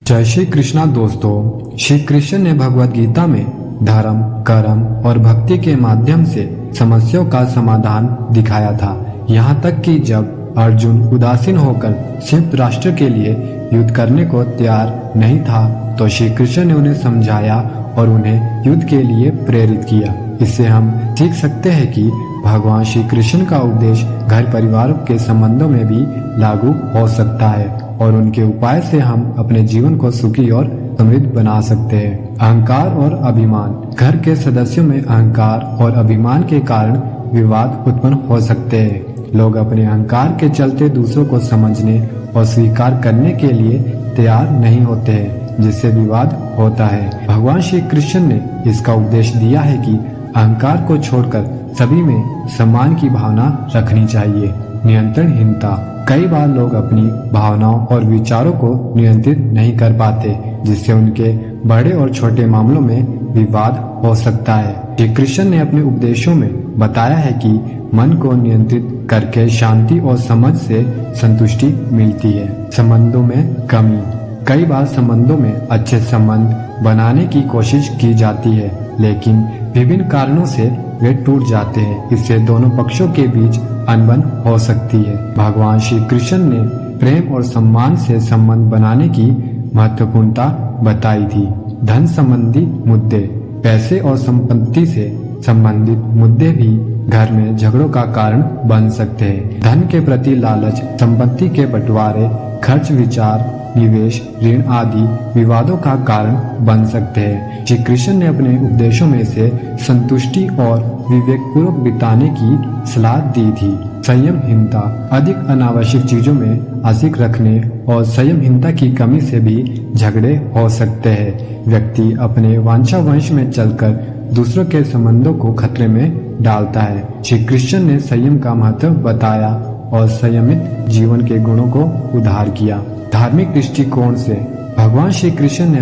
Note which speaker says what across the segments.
Speaker 1: जय श्री कृष्णा दोस्तों। श्री कृष्ण ने भगवत गीता में धर्म, कर्म और भक्ति के माध्यम से समस्याओं का समाधान दिखाया था। यहाँ तक कि जब अर्जुन उदासीन होकर संयुक्त राष्ट्र के लिए युद्ध करने को तैयार नहीं था तो श्री कृष्ण ने उन्हें समझाया और उन्हें युद्ध के लिए प्रेरित किया। इससे हम सीख सकते हैं कि भगवान श्री कृष्ण का उपदेश घर परिवार के संबंधों में भी लागू हो सकता है और उनके उपाय से हम अपने जीवन को सुखी और समृद्ध बना सकते हैं। अहंकार और अभिमान। घर के सदस्यों में अहंकार और अभिमान के कारण विवाद उत्पन्न हो सकते हैं। लोग अपने अहंकार के चलते दूसरों को समझने और स्वीकार करने के लिए तैयार नहीं होते हैं, जिससे विवाद होता है। भगवान श्री कृष्ण ने इसका उपदेश दिया है कि अहंकार को छोड़कर सभी में सम्मान की भावना रखनी चाहिए। नियंत्रणहीनता। कई बार लोग अपनी भावनाओं और विचारों को नियंत्रित नहीं कर पाते, जिससे उनके बड़े और छोटे मामलों में विवाद हो सकता है। श्री कृष्ण ने अपने उपदेशों में बताया है कि मन को नियंत्रित करके शांति और समझ से संतुष्टि मिलती है। संबंधों में कमी। कई बार संबंधों में अच्छे संबंध बनाने की कोशिश की जाती है, लेकिन विभिन्न कारणों से वे टूट जाते हैं। इससे दोनों पक्षों के बीच अनबन हो सकती है। भगवान श्री कृष्ण ने प्रेम और सम्मान से संबंध बनाने की महत्वपूर्णता बताई थी। धन संबंधी मुद्दे। पैसे और संपत्ति से संबंधित मुद्दे भी घर में झगड़ों का कारण बन सकते हैं। धन के प्रति लालच, संपत्ति के बंटवारे, खर्च विचार, निवेश, ऋण आदि विवादों का कारण बन सकते हैं। श्री कृष्ण ने अपने उपदेशों में से संतुष्टि और विवेकपूर्वक बिताने की सलाह दी थी। संयमहीनता। अधिक अनावश्यक चीजों में आसक्ति रखने और संयमहीनता की कमी से भी झगड़े हो सकते हैं। व्यक्ति अपने वांछावंश में चलकर दूसरों के संबंधों को खतरे में डालता है। श्री कृष्ण ने संयम का महत्व बताया और संयमित जीवन के गुणों को उधार किया। धार्मिक दृष्टिकोण से भगवान श्री कृष्ण ने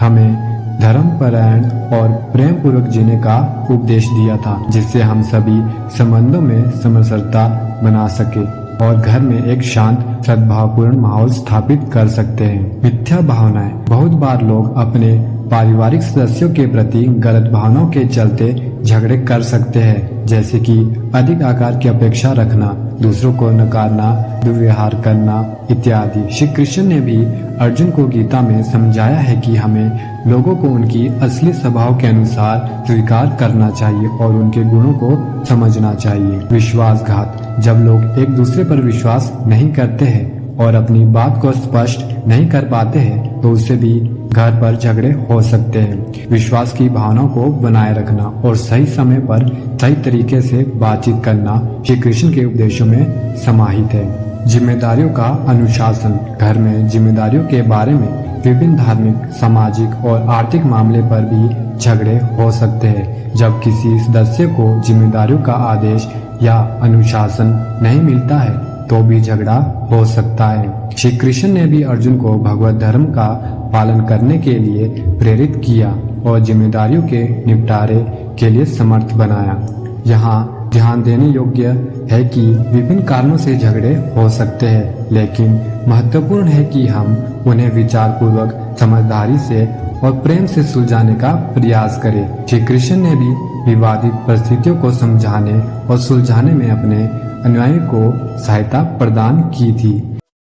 Speaker 1: हमें धर्मपरायण और प्रेम पूर्वक जीने का उपदेश दिया था, जिससे हम सभी संबंधों में समरसता बना सके और घर में एक शांत सद्भावपूर्ण माहौल स्थापित कर सकते हैं। मिथ्या भावनाएं। बहुत बार लोग अपने पारिवारिक सदस्यों के प्रति गलत भावनाओं के चलते झगड़े कर सकते हैं, जैसे कि अधिक आकार की अपेक्षा रखना, दूसरों को नकारना, दुर्व्यवहार करना इत्यादि। श्री कृष्ण ने भी अर्जुन को गीता में समझाया है कि हमें लोगों को उनकी असली स्वभाव के अनुसार स्वीकार करना चाहिए और उनके गुणों को समझना चाहिए। विश्वासघात। जब लोग एक दूसरे पर विश्वास नहीं करते हैं और अपनी बात को स्पष्ट नहीं कर पाते हैं तो उससे भी घर पर झगड़े हो सकते हैं। विश्वास की भावनाओं को बनाए रखना और सही समय पर सही तरीके से बातचीत करना श्री कृष्ण के उपदेशों में समाहित है। जिम्मेदारियों का अनुशासन। घर में जिम्मेदारियों के बारे में विभिन्न धार्मिक, सामाजिक और आर्थिक मामले पर भी झगड़े हो सकते हैं। जब किसी सदस्य को जिम्मेदारियों का आदेश या अनुशासन नहीं मिलता है तो भी झगड़ा हो सकता है। श्री कृष्ण ने भी अर्जुन को भगवत धर्म का पालन करने के लिए प्रेरित किया और जिम्मेदारियों के निपटारे के लिए समर्थ बनाया। यहाँ ध्यान देने योग्य है कि विभिन्न कारणों से झगड़े हो सकते हैं, लेकिन महत्वपूर्ण है कि हम उन्हें विचार पूर्वक, समझदारी से और प्रेम से सुलझाने का प्रयास करें। श्री कृष्ण ने भी विवादित परिस्थितियों को समझाने और सुलझाने में अपने अनुयायियों को सहायता प्रदान की थी।